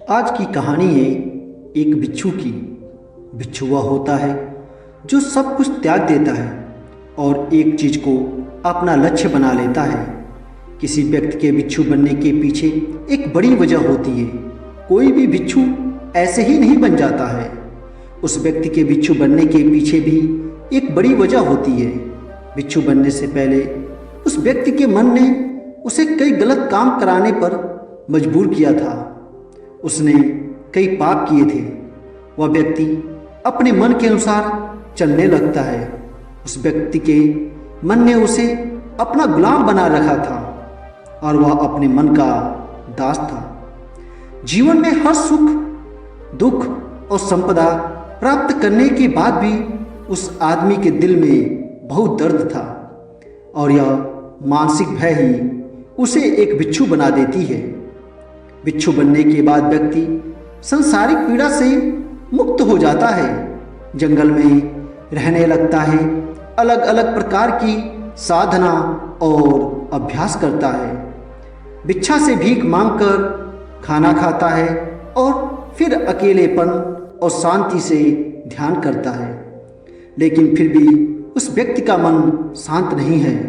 आज की कहानी है एक बिच्छू की। बिच्छू वह होता है जो सब कुछ त्याग देता है और एक चीज़ को अपना लक्ष्य बना लेता है। किसी व्यक्ति के बिच्छू बनने के पीछे एक बड़ी वजह होती है। कोई भी बिच्छू ऐसे ही नहीं बन जाता है। उस व्यक्ति के बिच्छू बनने के पीछे भी एक बड़ी वजह होती है। बिच्छू बनने से पहले उस व्यक्ति के मन ने उसे कई गलत काम कराने पर मजबूर किया था। उसने कई पाप किए थे। वह व्यक्ति अपने मन के अनुसार चलने लगता है। उस व्यक्ति के मन ने उसे अपना गुलाम बना रखा था और वह अपने मन का दास था। जीवन में हर सुख, दुख और संपदा प्राप्त करने के बाद भी उस आदमी के दिल में बहुत दर्द था और यह मानसिक भय ही उसे एक बिच्छू बना देती है। बिच्छू बनने के बाद व्यक्ति सांसारिक पीड़ा से मुक्त हो जाता है। जंगल में रहने लगता है। अलग अलग प्रकार की साधना और अभ्यास करता है। भिक्षा से भीख मांगकर खाना खाता है और फिर अकेलेपन और शांति से ध्यान करता है। लेकिन फिर भी उस व्यक्ति का मन शांत नहीं है।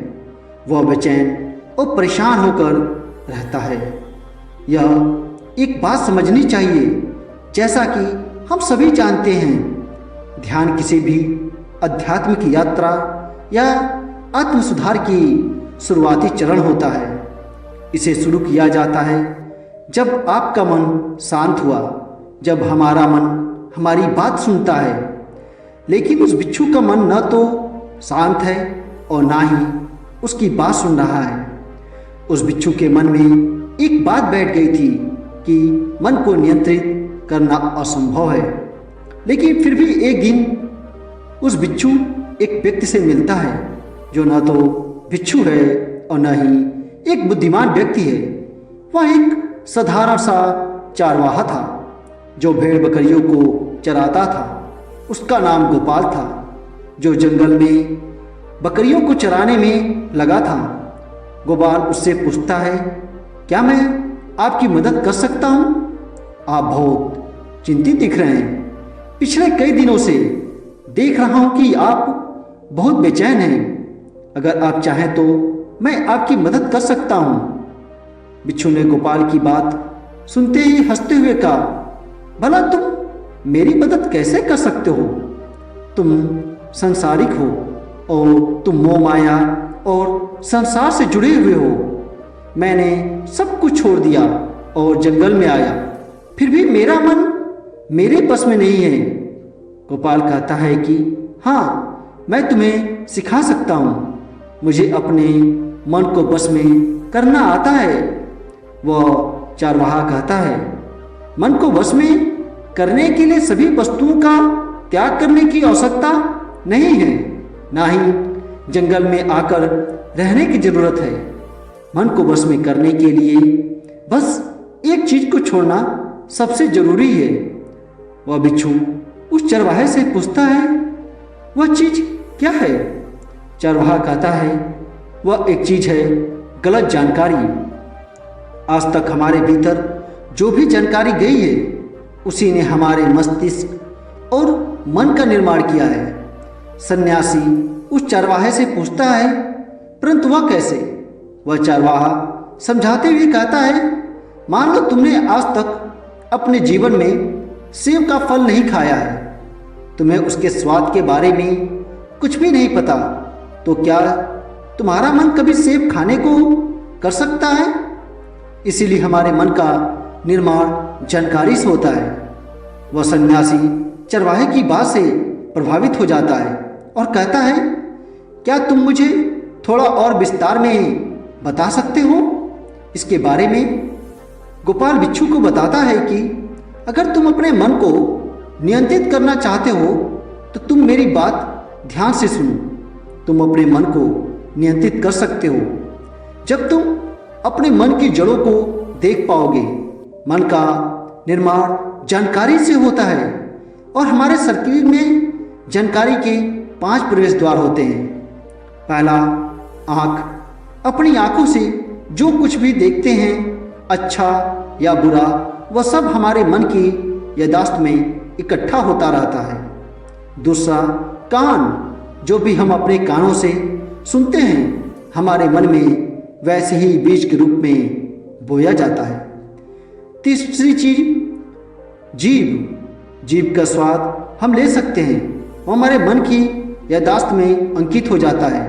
वह बेचैन और परेशान होकर रहता है। यह एक बात समझनी चाहिए, जैसा कि हम सभी जानते हैं, ध्यान किसी भी आध्यात्मिक यात्रा या आत्म सुधार की शुरुआती चरण होता है। इसे शुरू किया जाता है जब आपका मन शांत हुआ, जब हमारा मन हमारी बात सुनता है। लेकिन उस बिच्छू का मन न तो शांत है और ना ही उसकी बात सुन रहा है। उस बिच्छू के मन में एक बात बैठ गई थी कि मन को नियंत्रित करना असंभव है। लेकिन फिर भी एक दिन उस बिच्छू एक व्यक्ति से मिलता है जो न तो बिच्छू है और न ही एक बुद्धिमान व्यक्ति है। वह एक साधारण सा चारवाहा था जो भेड़ बकरियों को चराता था। उसका नाम गोपाल था, जो जंगल में बकरियों को चराने में लगा था। गोपाल उससे पूछता है, क्या मैं आपकी मदद कर सकता हूँ? आप बहुत चिंतित दिख रहे हैं। पिछले कई दिनों से देख रहा हूँ कि आप बहुत बेचैन हैं। अगर आप चाहें तो मैं आपकी मदद कर सकता हूँ। बिच्छू ने गोपाल की बात सुनते ही हंसते हुए कहा, भला तुम मेरी मदद कैसे कर सकते हो? तुम सांसारिक हो और तुम मोह माया और संसार से जुड़े हुए हो। मैंने सब कुछ छोड़ दिया और जंगल में आया, फिर भी मेरा मन मेरे बस में नहीं है। गोपाल कहता है कि हाँ, मैं तुम्हें सिखा सकता हूँ। मुझे अपने मन को बस में करना आता है। वह चारवाहा कहता है, मन को बस में करने के लिए सभी वस्तुओं का त्याग करने की आवश्यकता नहीं है, ना ही जंगल में आकर रहने की जरूरत है। मन को बस में करने के लिए बस एक चीज को छोड़ना सबसे जरूरी है। वह बिच्छू उस चरवाहे से पूछता है, वह चीज क्या है? चरवाहा कहता है, वह एक चीज है गलत जानकारी। आज तक हमारे भीतर जो भी जानकारी गई है उसी ने हमारे मस्तिष्क और मन का निर्माण किया है। सन्यासी उस चरवाहे से पूछता है, परंतु वह कैसे? वह चरवाहा समझाते हुए कहता है, मान लो तुमने आज तक अपने जीवन में सेब का फल नहीं खाया है। तुम्हें उसके स्वाद के बारे में कुछ भी नहीं पता, तो क्या तुम्हारा मन कभी सेब खाने को कर सकता है? इसीलिए हमारे मन का निर्माण जानकारी से होता है। वह सन्यासी चरवाहे की बात से प्रभावित हो जाता है और कहता है, क्या तुम मुझे थोड़ा और विस्तार में बता सकते हो इसके बारे में? गोपाल बिच्छू को बताता है कि अगर तुम अपने मन को नियंत्रित करना चाहते हो तो तुम मेरी बात ध्यान से सुनो। तुम अपने मन को नियंत्रित कर सकते हो जब तुम अपने मन की जड़ों को देख पाओगे। मन का निर्माण जानकारी से होता है और हमारे शरीर में जानकारी के 5 प्रवेश द्वार होते हैं। पहला, आँख। अपनी आँखों से जो कुछ भी देखते हैं, अच्छा या बुरा, वह सब हमारे मन की याददाश्त में इकट्ठा होता रहता है। दूसरा, कान, जो भी हम अपने कानों से सुनते हैं हमारे मन में वैसे ही बीज के रूप में बोया जाता है। तीसरी चीज, जीभ। जीभ का स्वाद हम ले सकते हैं, वो हमारे मन की याददाश्त में अंकित हो जाता है।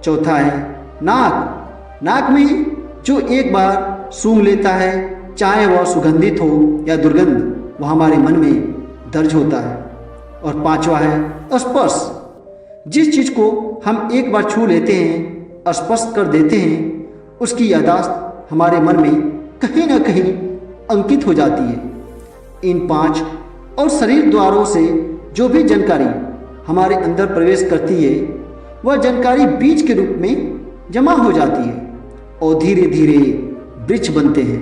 चौथा है नाक। नाक में जो एक बार सूंघ लेता है, चाहे वह सुगंधित हो या दुर्गंध, वह हमारे मन में दर्ज होता है। और पांचवा है स्पर्श। जिस चीज को हम एक बार छू लेते हैं, स्पर्श कर देते हैं, उसकी याददाश्त हमारे मन में कहीं ना कहीं अंकित हो जाती है। इन 5 और शरीर द्वारों से जो भी जानकारी हमारे अंदर प्रवेश करती है, वह जानकारी बीज के रूप में जमा हो जाती है और धीरे धीरे वृक्ष बनते हैं।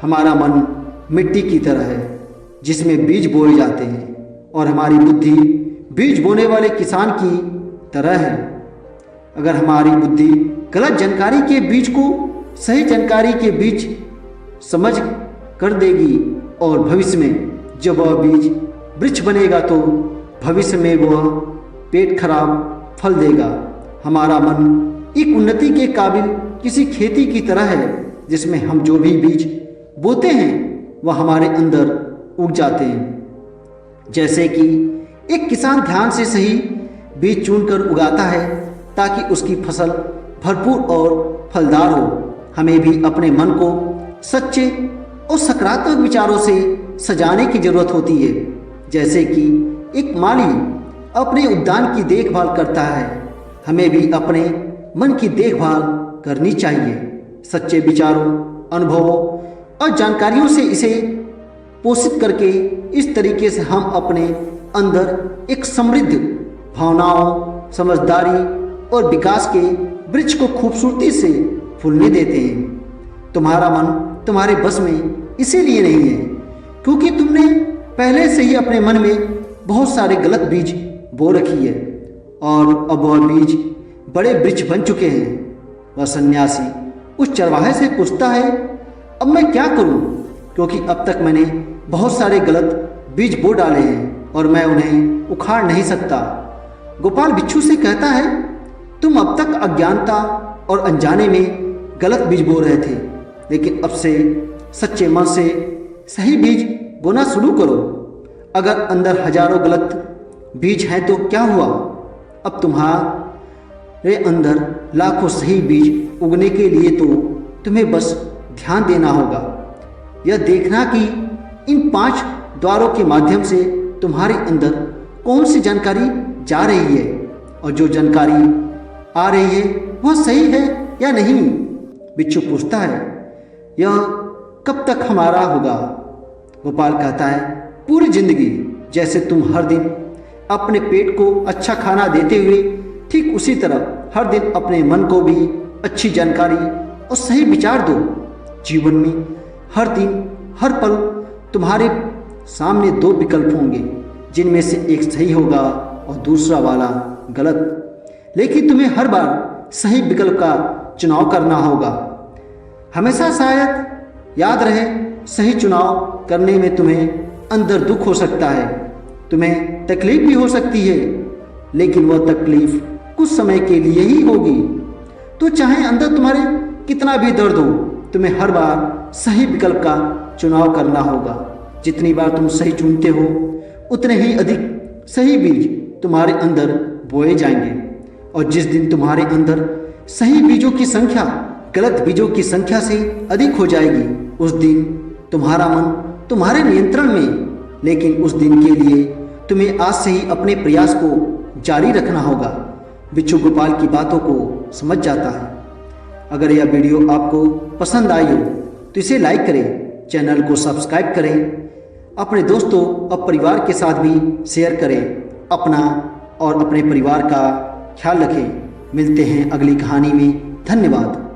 हमारा मन मिट्टी की तरह है जिसमें बीज बोए जाते हैं और हमारी बुद्धि बीज बोने वाले किसान की तरह है। अगर हमारी बुद्धि गलत जानकारी के बीज को सही जानकारी के बीज समझ कर देगी और भविष्य में जब वह बीज वृक्ष बनेगा तो भविष्य में वह पेट खराब फल देगा। हमारा मन एक उन्नति के काबिल किसी खेती की तरह है जिसमें हम जो भी बीज बोते हैं वह हमारे अंदर उग जाते हैं। जैसे कि एक किसान ध्यान से सही बीज चुनकर उगाता है ताकि उसकी फसल भरपूर और फलदार हो। हमें भी अपने मन को सच्चे और सकारात्मक विचारों से सजाने की जरूरत होती है। जैसे कि एक माली अपने उद्यान की देखभाल करता है, हमें भी अपने मन की देखभाल करनी चाहिए। सच्चे विचारों, अनुभवों और जानकारियों से इसे पोषित करके इस तरीके से हम अपने अंदर एक समृद्ध भावनाओं, समझदारी और विकास के वृक्ष को खूबसूरती से फूलने देते हैं। तुम्हारा मन तुम्हारे बस में इसीलिए नहीं है क्योंकि तुमने पहले से ही अपने मन में बहुत सारे गलत बीज बो रखी है और अब वह बीज बड़े वृक्ष बन चुके हैं। वह सन्यासी उस चरवाहे से पूछता है, अब मैं क्या करूं? क्योंकि अब तक मैंने बहुत सारे गलत बीज बो डाले हैं और मैं उन्हें उखाड़ नहीं सकता। गोपाल बिच्छू से कहता है, तुम अब तक अज्ञानता और अनजाने में गलत बीज बो रहे थे, लेकिन अब से सच्चे मन से सही बीज बोना शुरू करो। अगर अंदर हजारों गलत बीज हैं तो क्या हुआ? अब तुम्हारे अंदर लाखों सही बीज उगने के लिए तो तुम्हें बस ध्यान देना होगा। यह देखना कि इन 5 द्वारों के माध्यम से तुम्हारे अंदर कौन सी जानकारी जा रही है और जो जानकारी आ रही है वह सही है या नहीं। बिच्छू पूछता है, यह कब तक हमारा होगा? गोपाल कहता है, पूरी जिंदगी। जैसे तुम हर दिन अपने पेट को अच्छा खाना देते हुए, ठीक उसी तरह हर दिन अपने मन को भी अच्छी जानकारी और सही विचार दो। जीवन में हर दिन हर पल तुम्हारे सामने 2 विकल्प होंगे जिनमें से एक सही होगा और दूसरा वाला गलत, लेकिन तुम्हें हर बार सही विकल्प का चुनाव करना होगा। हमेशा शायद याद रहे, सही चुनाव करने में तुम्हें अंदर दुख हो सकता है, तुम्हें तकलीफ भी हो सकती है, लेकिन वह तकलीफ कुछ समय के लिए ही होगी। तो चाहे अंदर तुम्हारे कितना भी दर्द हो, तुम्हें हर बार सही विकल्प का चुनाव करना होगा। जितनी बार तुम सही चुनते हो उतने ही अधिक सही बीज तुम्हारे अंदर बोए जाएंगे और जिस दिन तुम्हारे अंदर सही बीजों की संख्या गलत बीजों की संख्या से अधिक हो जाएगी, उस दिन तुम्हारा मन तुम्हारे नियंत्रण में। लेकिन उस दिन के लिए तुम्हें आज से ही अपने प्रयास को जारी रखना होगा। बिच्छू गोपाल की बातों को समझ जाता है। अगर यह वीडियो आपको पसंद आई हो तो इसे लाइक करें, चैनल को सब्सक्राइब करें, अपने दोस्तों और परिवार के साथ भी शेयर करें। अपना और अपने परिवार का ख्याल रखें। मिलते हैं अगली कहानी में। धन्यवाद।